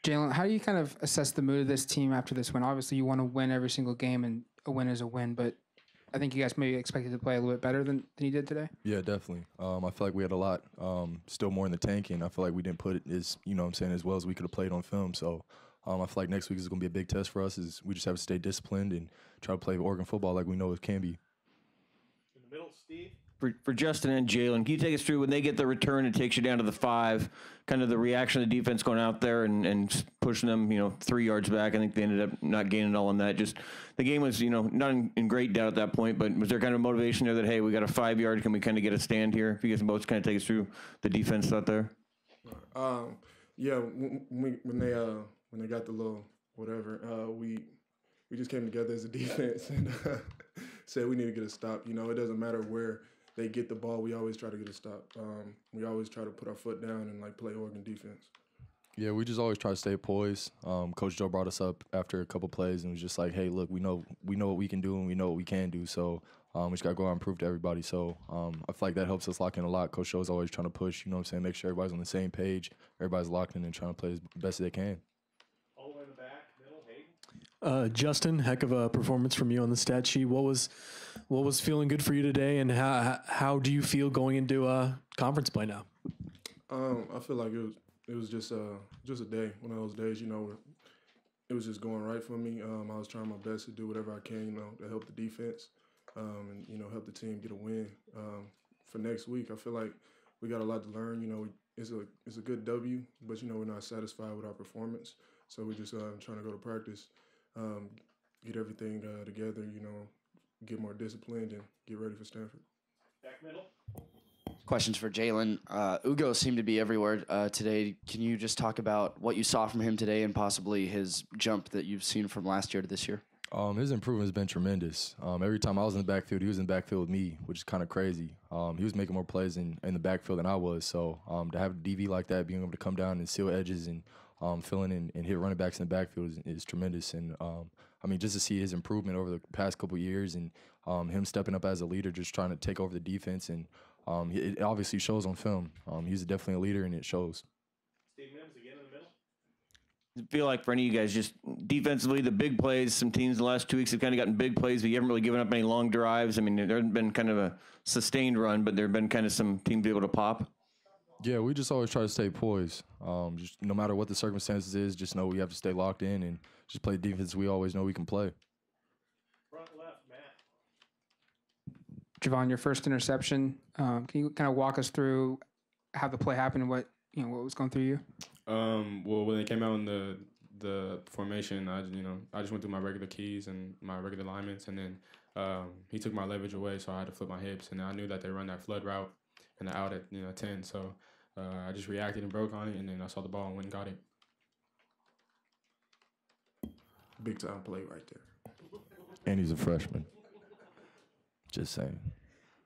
Jalen, how do you kind of assess the mood of this team after this win? Obviously, you want to win every single game, and a win is a win, but I think you guys maybe expected to play a little bit better than you did today. Yeah, definitely. I feel like we had a lot, still more in the tank, and I feel like we didn't put it as, as well as we could have played on film. So I feel like next week is going to be a big test for us. Is we just have to stay disciplined and try to play Oregon football like we know it can be. In the middle, Steve. For Justin and Jalen, can you take us through when they get the return and takes you down to the 5, kind of the reaction of the defense going out there and pushing them, 3 yards back? I think they ended up not gaining all on that. Just the game was, not in great doubt at that point, but was there kind of motivation there that, hey, we got a 5 yard, can we kind of get a stand here? If you guys can both kind of take us through the defense out there. Yeah, when they got the little whatever, we just came together as a defense and said we need to get a stop. It doesn't matter where they get the ball, we always try to get a stop. We always try to put our foot down and play Oregon defense. Yeah, we just always try to stay poised. Coach Joe brought us up after a couple plays and was just like, hey, look, we know what we can do and we know what we can do. So we just got to go out and prove to everybody. So I feel like that helps us lock in a lot. Coach Joe's always trying to push, make sure everybody's on the same page, everybody's locked in and trying to play as best as they can. All the way in the back, middle, Hayden. Justin, heck of a performance from you on the stat sheet. What was feeling good for you today, and how do you feel going into conference play now? I feel like it was just a day. One of those days, it was just going right for me. I was trying my best to do whatever I can, to help the defense, and help the team get a win. For next week, I feel like we got a lot to learn. It's a good W, but we're not satisfied with our performance. So we're just trying to go to practice, get everything together, get more disciplined, and get ready for Stanford. Back middle. Questions for Jalen. Ugo seemed to be everywhere today. Can you just talk about what you saw from him today and possibly his jump that you've seen from last year to this year? His improvement has been tremendous. Every time I was in the backfield, he was in the backfield with me, which is kind of crazy. He was making more plays in the backfield than I was. So to have a DV like that, being able to come down and seal edges and fill in and hit running backs in the backfield is tremendous. And, just to see his improvement over the past couple of years and him stepping up as a leader, just trying to take over the defense. And it obviously shows on film. He's definitely a leader, and it shows. Steve Mims again in the middle. I feel like for any of you guys, just defensively, the big plays, some teams the last 2 weeks have kind of gotten big plays, but you haven't really given up any long drives. There hasn't been kind of a sustained run, but there have been kind of some teams able to pop. Yeah, we just always try to stay poised. Just no matter what the circumstances is, just know we have to stay locked in and just play defense we always know we can play. Front left, Matt. Jevon, your first interception. Can you kind of walk us through how the play happened and what was going through you? Well, when they came out in the formation, I just went through my regular keys and my regular alignments, and then he took my leverage away, so I had to flip my hips, and I knew that they run that flood route and the out at 10, so I just reacted and broke on it, and then I saw the ball and went and got it. Big time play right there. And he's a freshman. Just saying.